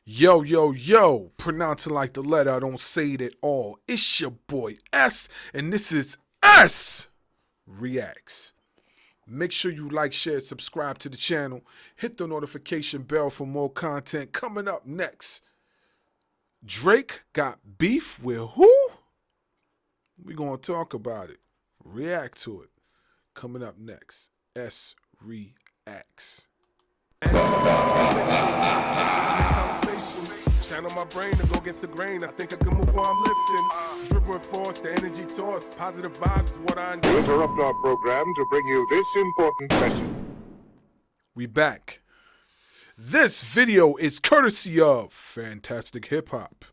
Yo, yo, yo, pronounce it like the letter, I don't say it at all. It's your boy S, and this is S Reacts. Make sure you like, share, subscribe to the channel. Hit the notification bell for more content. Coming up next, Drake got beef with who? We're going to talk about it. React to it. Coming up next, S Reacts. Channel my brain to go against the grain. I think I can move while I'm lifting. Drip with force, the energy towards positive vibes is what I We interrupt our program to bring you this important message. We back. This video is courtesy of Fantastic Hip Hop.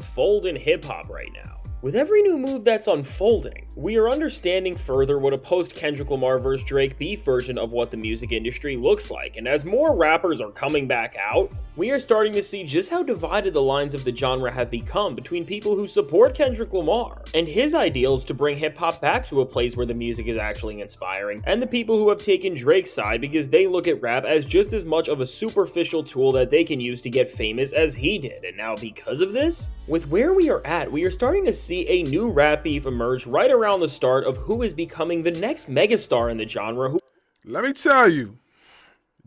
Fold in hip-hop right now. With every new move that's unfolding, we are understanding further what a post-Kendrick Lamar vs. Drake beef version of what the music industry looks like, and as more rappers are coming back out, we are starting to see just how divided the lines of the genre have become between people who support Kendrick Lamar and his ideals to bring hip-hop back to a place where the music is actually inspiring, and the people who have taken Drake's side because they look at rap as just as much of a superficial tool that they can use to get famous as he did. And now because of this, with where we are at, we are starting to see a new rap beef emerge right around the start of who is becoming the next megastar in the genre. Let me tell you,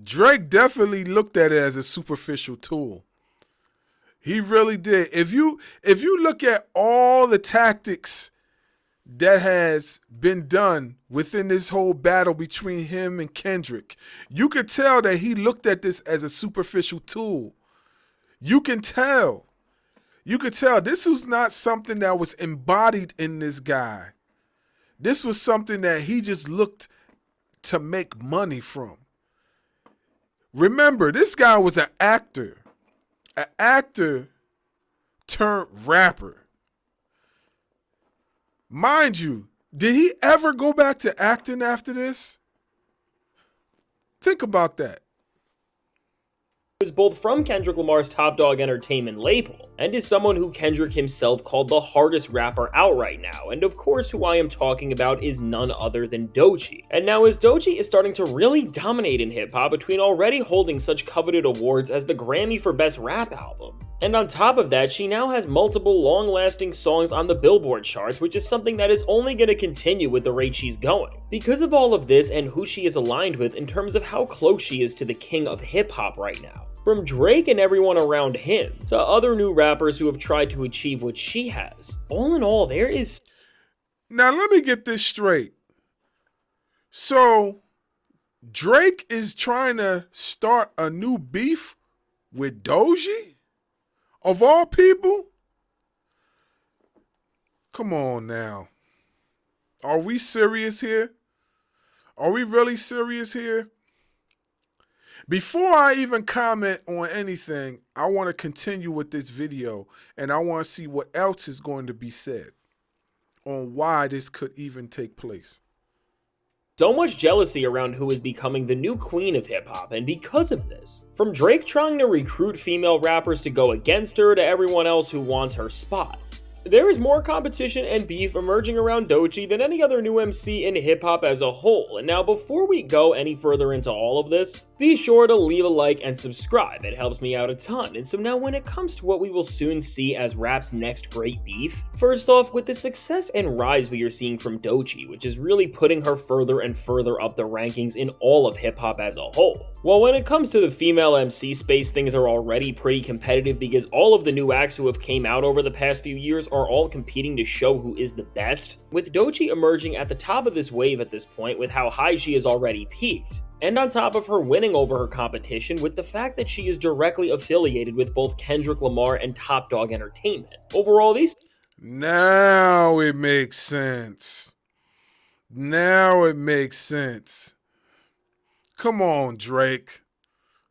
Drake definitely looked at it as a superficial tool. He really did. If you look at all the tactics that has been done within this whole battle between him and Kendrick, you could tell that he looked at this as a superficial tool. You can tell. You could tell this was not something that was embodied in this guy. This was something that he just looked to make money from. Remember, this guy was an actor turned rapper. Mind you, did he ever go back to acting after this? Think about that. Is both from Kendrick Lamar's Top Dog Entertainment label, and is someone who Kendrick himself called the hardest rapper out right now, and of course who I am talking about is none other than Doechii. And now as Doechii is starting to really dominate in hip-hop between already holding such coveted awards as the Grammy for Best Rap Album, and on top of that, she now has multiple long-lasting songs on the Billboard charts, which is something that is only going to continue with the rate she's going. Because of all of this and who she is aligned with in terms of how close she is to the king of hip-hop right now. From Drake and everyone around him, to other new rappers who have tried to achieve what she has. All in all, there is... Now let me get this straight. So, Drake is trying to start a new beef with Doechii? Of all people? Come on now. Are we serious here? Are we really serious here? Before I even comment on anything, I want to continue with this video and I want to see what else is going to be said on why this could even take place. So much jealousy around who is becoming the new queen of hip-hop, and because of this, from Drake trying to recruit female rappers to go against her to everyone else who wants her spot. There is more competition and beef emerging around Doechii than any other new MC in hip-hop as a whole. And now before we go any further into all of this, be sure to leave a like and subscribe, it helps me out a ton. And so now when it comes to what we will soon see as rap's next great beef, first off, with the success and rise we are seeing from Doechii, which is really putting her further and further up the rankings in all of hip-hop as a whole. Well, when it comes to the female MC space, things are already pretty competitive because all of the new acts who have came out over the past few years are all competing to show who is the best, with Doechii emerging at the top of this wave at this point with how high she has already peaked. And on top of her winning over her competition with the fact that she is directly affiliated with both Kendrick Lamar and Top Dog Entertainment. Overall, these... Now it makes sense. Now it makes sense. Come on, Drake.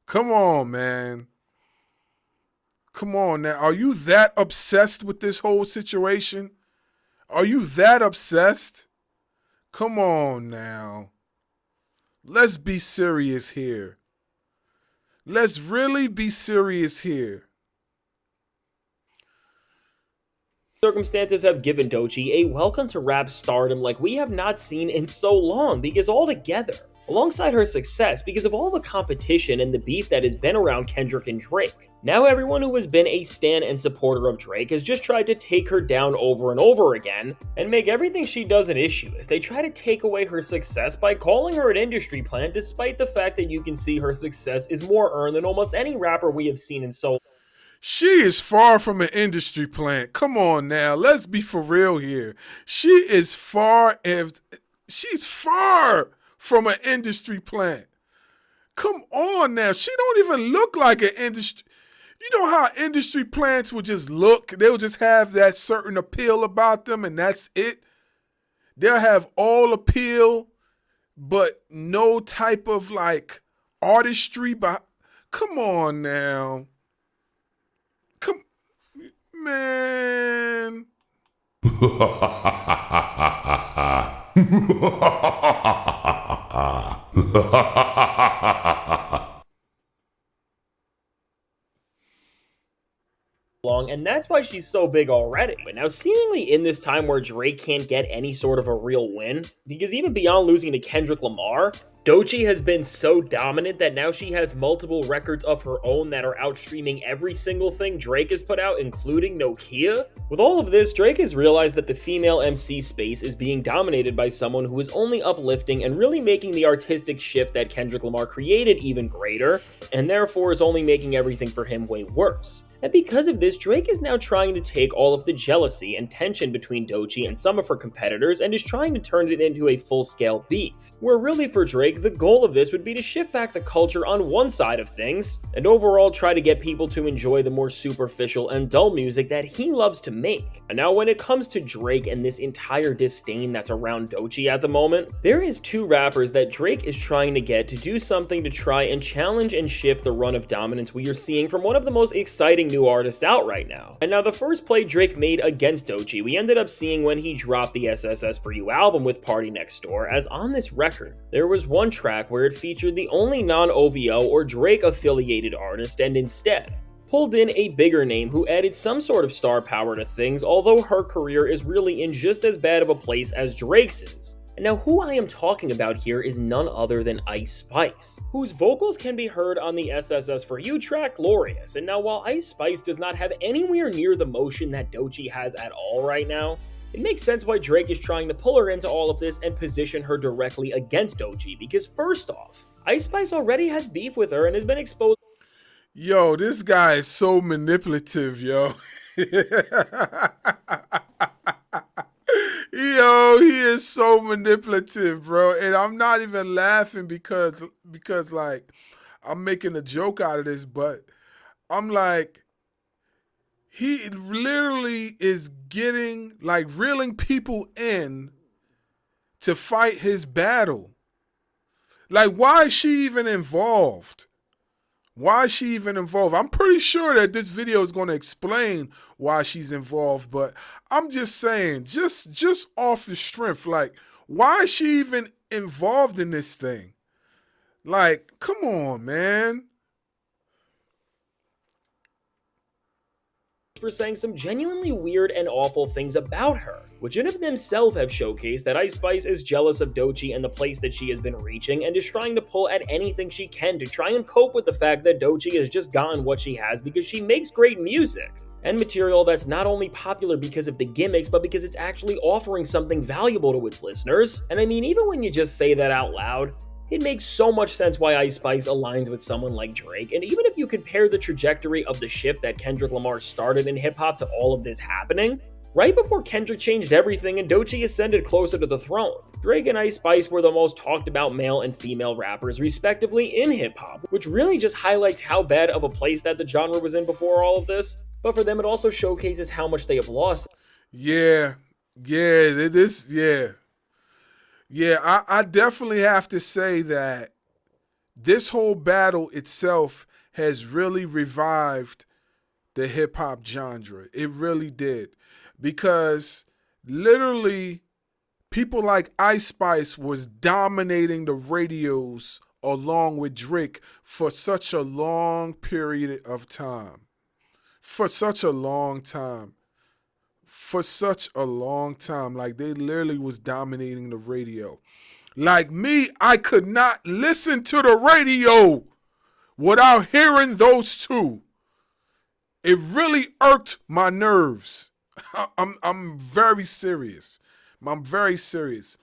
Come on, man. Come on now. Are you that obsessed with this whole situation? Are you that obsessed? Come on now. Let's be serious here. Let's really be serious here. Circumstances have given Doechii a welcome to rap stardom like we have not seen in so long, because altogether, alongside her success because of all the competition and the beef that has been around Kendrick and Drake. Now everyone who has been a stan and supporter of Drake has just tried to take her down over and over again and make everything she does an issue as they try to take away her success by calling her an industry plant, despite the fact that you can see her success is more earned than almost any rapper we have seen in so long. She is far from an industry plant. Come on now, let's be for real here. She's far from an industry plant. Come on now, she don't even look like an industry. You know how industry plants would just look? They'll just have that certain appeal about them, and that's it. They'll have all appeal, but no type of like artistry. Come on now. Come, man. And that's why she's so big already. But now seemingly in this time where Drake can't get any sort of a real win, because even beyond losing to Kendrick Lamar, Doechii has been so dominant that now she has multiple records of her own that are outstreaming every single thing Drake has put out, including Nokia. With all of this, Drake has realized that the female MC space is being dominated by someone who is only uplifting and really making the artistic shift that Kendrick Lamar created even greater, and therefore is only making everything for him way worse. And because of this, Drake is now trying to take all of the jealousy and tension between Doechii and some of her competitors and is trying to turn it into a full-scale beef, where really for Drake, the goal of this would be to shift back the culture on one side of things, and overall try to get people to enjoy the more superficial and dull music that he loves to make. And now when it comes to Drake and this entire disdain that's around Doechii at the moment, there is two rappers that Drake is trying to get to do something to try and challenge and shift the run of dominance we are seeing from one of the most exciting new artists out right now. And now the first play Drake made against Doechii, we ended up seeing when he dropped the SSS For You album with Party Next Door, as on this record, there was one track where it featured the only non-OVO or Drake affiliated artist and instead pulled in a bigger name who added some sort of star power to things, although her career is really in just as bad of a place as Drake's is. And now who I am talking about here is none other than Ice Spice, whose vocals can be heard on the SSS For You track Glorious. And now while Ice Spice does not have anywhere near the motion that Doechii has at all right now, it makes sense why Drake is trying to pull her into all of this and position her directly against Doechii, because first off, Ice Spice already has beef with her and has been exposed. Yo, this guy is so manipulative, yo. Yo, he is so manipulative, bro. And I'm not even laughing because like I'm making a joke out of this, but I'm like, he literally is getting like reeling people in to fight his battle. Like, why is she even involved? Why is she even involved? I'm pretty sure that this video is going to explain why she's involved, but I'm just saying, just off the strength, like, why is she even involved in this thing? Like, come on, man. For saying some genuinely weird and awful things about her, which in of themselves have showcased that Ice Spice is jealous of Doechii and the place that she has been reaching and is trying to pull at anything she can to try and cope with the fact that Doechii has just gotten what she has because she makes great music and material that's not only popular because of the gimmicks, but because it's actually offering something valuable to its listeners. And I mean, even when you just say that out loud, it makes so much sense why Ice Spice aligns with someone like Drake, and even if you compare the trajectory of the shift that Kendrick Lamar started in hip-hop to all of this happening, right before Kendrick changed everything and Doechii ascended closer to the throne, Drake and Ice Spice were the most talked about male and female rappers respectively in hip-hop, which really just highlights how bad of a place that the genre was in before all of this, but for them it also showcases how much they have lost. Yeah, I definitely have to say that this whole battle itself has really revived the hip-hop genre. It really did. Because literally people like Ice Spice was dominating the radios along with Drake for such a long period of time. For such a long time. Like, they literally was dominating the radio. Like me, I could not listen to the radio without hearing those two. It really irked my nerves. I'm very serious. I'm very serious.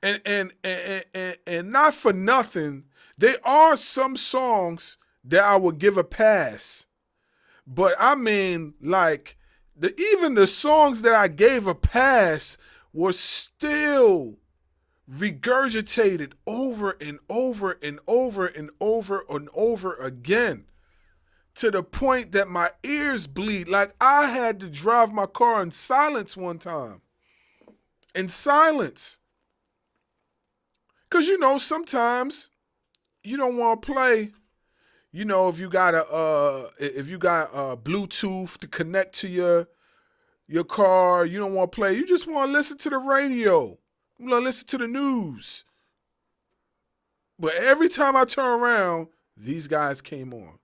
And not for nothing, there are some songs that I would give a pass. But I mean, like, even the songs that I gave a pass were still regurgitated over and over and over and over and over again, to the point that my ears bleed. Like, I had to drive my car in silence one time. In silence. Because, sometimes you don't want to play. If you got Bluetooth to connect to your car, you don't want to play. You just want to listen to the radio. You want to listen to the news. But every time I turn around, these guys came on.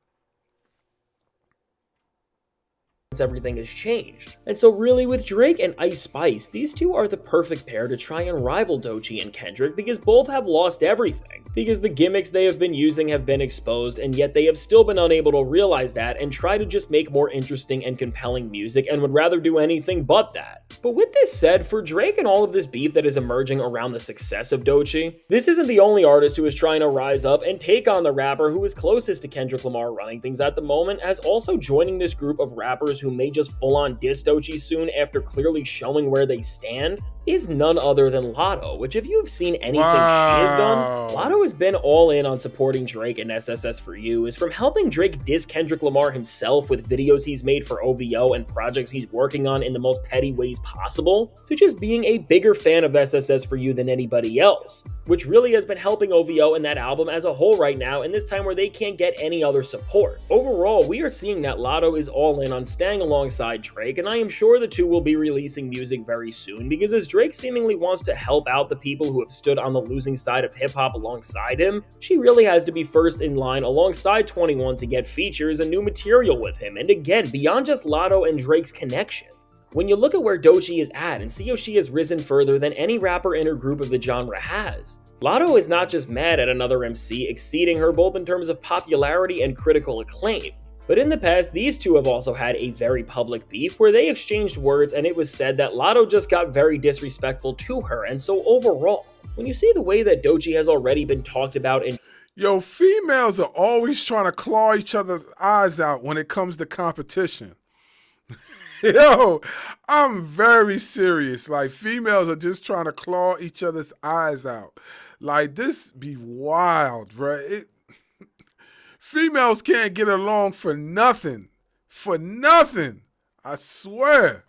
Everything has changed. And so really with Drake and Ice Spice, these two are the perfect pair to try and rival Doechii and Kendrick, because both have lost everything. Because the gimmicks they have been using have been exposed, and yet they have still been unable to realize that and try to just make more interesting and compelling music, and would rather do anything but that. But with this said, for Drake and all of this beef that is emerging around the success of Doechii, this isn't the only artist who is trying to rise up and take on the rapper who is closest to Kendrick Lamar running things at the moment, as also joining this group of rappers who may just full-on diss Doechii soon after clearly showing where they stand, is none other than Latto, which if you've seen anything she has done, Latto has been all in on supporting Drake and SSS for You, is from helping Drake diss Kendrick Lamar himself with videos he's made for OVO and projects he's working on in the most petty ways possible, to just being a bigger fan of SSS for You than anybody else, which really has been helping OVO and that album as a whole right now in this time where they can't get any other support. Overall, we are seeing that Latto is all in on staying alongside Drake, and I am sure the two will be releasing music very soon, because as Drake seemingly wants to help out the people who have stood on the losing side of hip-hop alongside him, she really has to be first in line alongside 21 to get features and new material with him, and again, beyond just Latto and Drake's connection. When you look at where Doechii is at and see how she has risen further than any rapper in her group of the genre has, Latto is not just mad at another MC exceeding her both in terms of popularity and critical acclaim. But in the past, these two have also had a very public beef where they exchanged words, and it was said that Latto just got very disrespectful to her. And so overall, when you see the way that Doechii has already been talked about in females are always trying to claw each other's eyes out when it comes to competition. I'm very serious. Like, females are just trying to claw each other's eyes out. Like, this be wild, bro. Females can't get along for nothing. For nothing. I swear.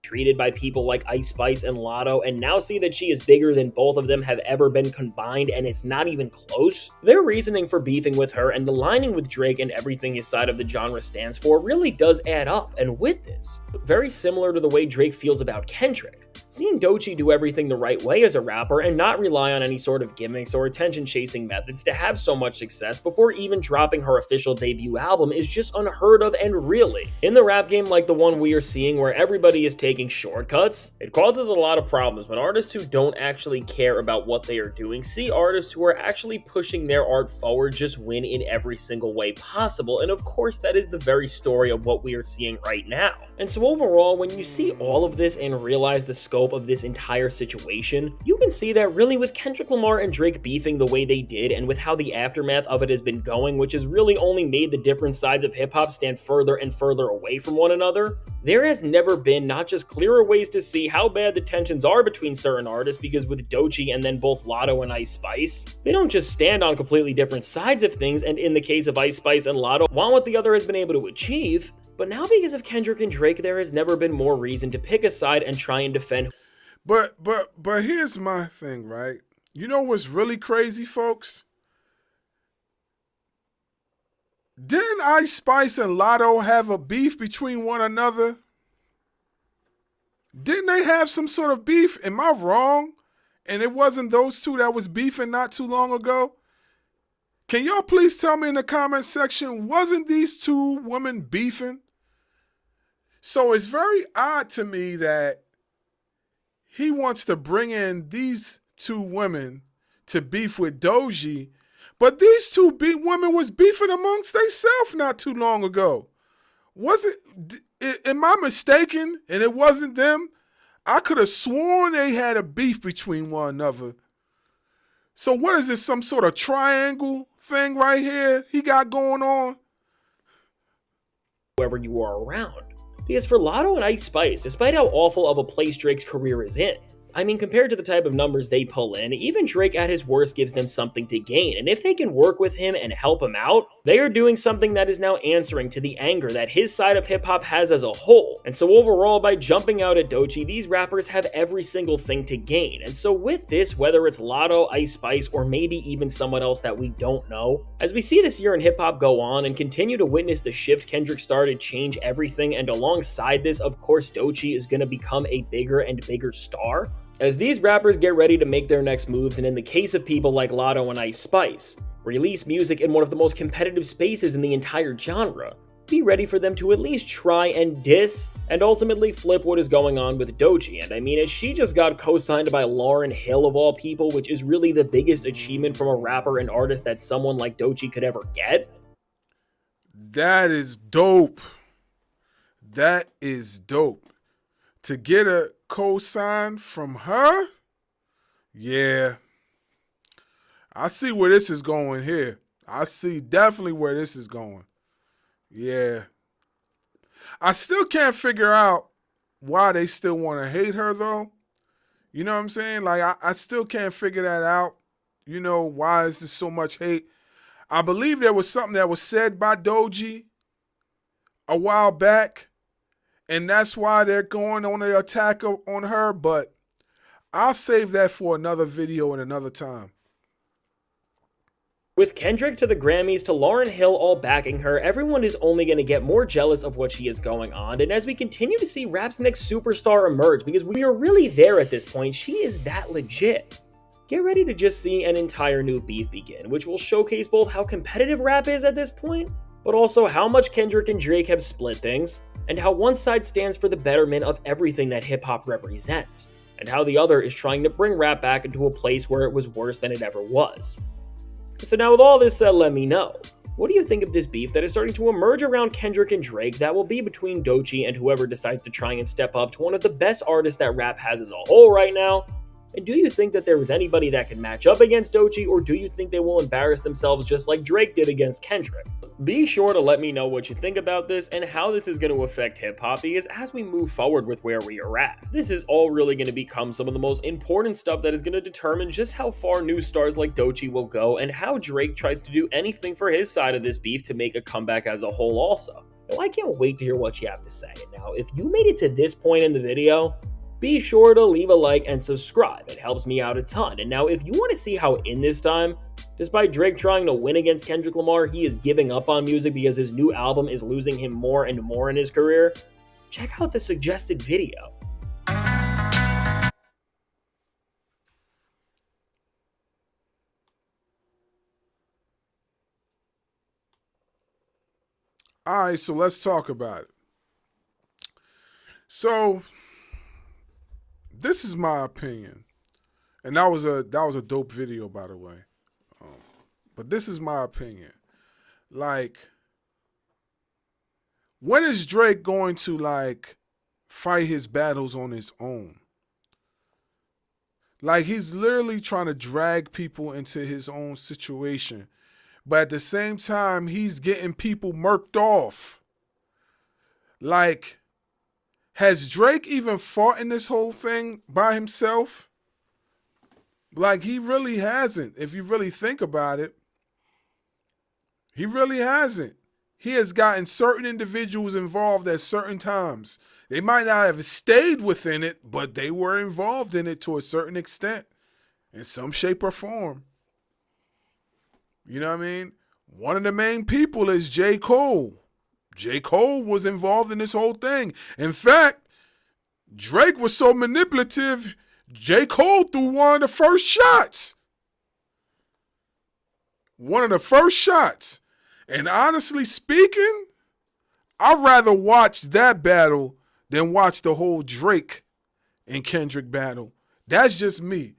Treated by people like Ice Spice and Latto, and now see that she is bigger than both of them have ever been combined, and it's not even close. Their reasoning for beefing with her and aligning with Drake and everything his side of the genre stands for really does add up, and with this, very similar to the way Drake feels about Kendrick. Seeing Doechii do everything the right way as a rapper and not rely on any sort of gimmicks or attention-chasing methods to have so much success before even dropping her official debut album is just unheard of, and really, in the rap game like the one we are seeing where everybody is taking shortcuts, it causes a lot of problems when artists who don't actually care about what they are doing see artists who are actually pushing their art forward just win in every single way possible, and of course that is the very story of what we are seeing right now. And so overall, when you see all of this and realize the scope of this entire situation, you can see that really with Kendrick Lamar and Drake beefing the way they did, and with how the aftermath of it has been going, which has really only made the different sides of hip-hop stand further and further away from one another, there has never been not just clearer ways to see how bad the tensions are between certain artists, because with Doechii and then both Latto and Ice Spice, they don't just stand on completely different sides of things, and in the case of Ice Spice and Latto, want what the other has been able to achieve, but now because of Kendrick and Drake, there has never been more reason to pick a side and try and defend. But here's my thing, right? You know what's really crazy, folks? Didn't Ice Spice and Latto have a beef between one another? Didn't they have some sort of beef? Am I wrong? And it wasn't those two that was beefing not too long ago? Can y'all please tell me in the comment section, wasn't these two women beefing? So it's very odd to me that he wants to bring in these two women to beef with Doechii, but these two women was beefing amongst themselves not too long ago. Was it? Am I mistaken? And it wasn't them? I could have sworn they had a beef between one another. So what is this, some sort of triangle thing right here he got going on? Whoever you are around. Because for Latto and Ice Spice, despite how awful of a place Drake's career is in, I mean, compared to the type of numbers they pull in, even Drake at his worst gives them something to gain, and if they can work with him and help him out, they are doing something that is now answering to the anger that his side of hip-hop has as a whole. And so overall, by jumping out at Doechii, these rappers have every single thing to gain. And so with this, whether it's Latto, Ice Spice, or maybe even someone else that we don't know, as we see this year in hip-hop go on and continue to witness the shift Kendrick started change everything, and alongside this, of course, Doechii is going to become a bigger and bigger star, as these rappers get ready to make their next moves, and in the case of people like Latto and Ice Spice, release music in one of the most competitive spaces in the entire genre, be ready for them to at least try and diss and ultimately flip what is going on with Doechii. And I mean, as she just got co-signed by Lauryn Hill of all people, which is really the biggest achievement from a rapper and artist that someone like Doechii could ever get. That is dope. That is dope. To get a co-sign from her? Yeah. I see where this is going here. I see definitely where this is going. Yeah. I still can't figure out why they still want to hate her, though. You know what I'm saying? Like, I still can't figure that out. You know, why is there so much hate? I believe there was something that was said by Doechii a while back, and that's why they're going on the attack on her, but I'll save that for another video and another time. With Kendrick to the Grammys to Lauryn Hill all backing her, everyone is only going to get more jealous of what she is going on, and as we continue to see rap's next superstar emerge, because we are really there at this point, she is that legit. Get ready to just see an entire new beef begin, which will showcase both how competitive rap is at this point, but also how much Kendrick and Drake have split things, and how one side stands for the betterment of everything that hip-hop represents, and how the other is trying to bring rap back into a place where it was worse than it ever was. And so now with all this said, let me know, what do you think of this beef that is starting to emerge around Kendrick and Drake that will be between Doechii and whoever decides to try and step up to one of the best artists that rap has as a whole right now? And do you think that there is anybody that can match up against Doechii, or do you think they will embarrass themselves just like Drake did against Kendrick? Be sure to let me know what you think about this and how this is going to affect hip-hop, because as we move forward with where we are at, this is all really going to become some of the most important stuff that is going to determine just how far new stars like Doechii will go and how Drake tries to do anything for his side of this beef to make a comeback as a whole also. Now, I can't wait to hear what you have to say. Now, if you made it to this point in the video, be sure to leave a like and subscribe. It helps me out a ton. And now, if you want to see how in this time, despite Drake trying to win against Kendrick Lamar, he is giving up on music because his new album is losing him more and more in his career, check out the suggested video. All right, so let's talk about it. So this is my opinion, and that was a dope video, by the way. But this is my opinion. Like, when is Drake going to like fight his battles on his own? Like, he's literally trying to drag people into his own situation, but at the same time, he's getting people murked off. Like, has Drake even fought in this whole thing by himself? Like, he really hasn't. If you really think about it, he really hasn't. He has gotten certain individuals involved at certain times. They might not have stayed within it, but they were involved in it to a certain extent, in some shape or form. You know what I mean? One of the main people is J. Cole. J. Cole was involved in this whole thing. In fact, Drake was so manipulative, J. Cole threw one of the first shots. One of the first shots. And honestly speaking, I'd rather watch that battle than watch the whole Drake and Kendrick battle. That's just me.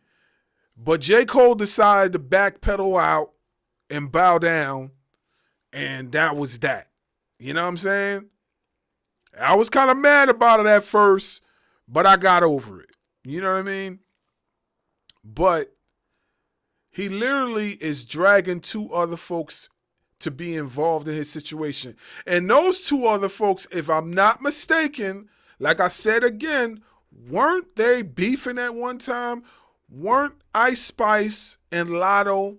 But J. Cole decided to backpedal out and bow down, and that was that. You know what I'm saying? I was kind of mad about it at first, but I got over it. You know what I mean? But he literally is dragging two other folks to be involved in his situation. And those two other folks, if I'm not mistaken, like I said again, weren't they beefing at one time? Weren't Ice Spice and Lotto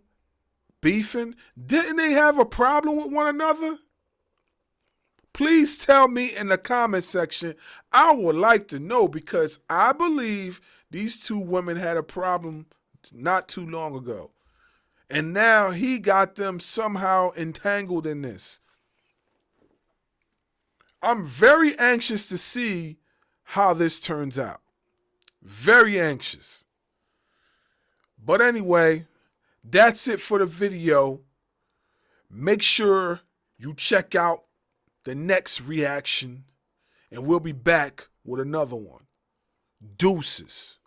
beefing? Didn't they have a problem with one another? Please tell me in the comment section. I would like to know, because I believe these two women had a problem not too long ago. And now he got them somehow entangled in this. I'm very anxious to see how this turns out. Very anxious. But anyway, that's it for the video. Make sure you check out the next reaction, and we'll be back with another one. Deuces.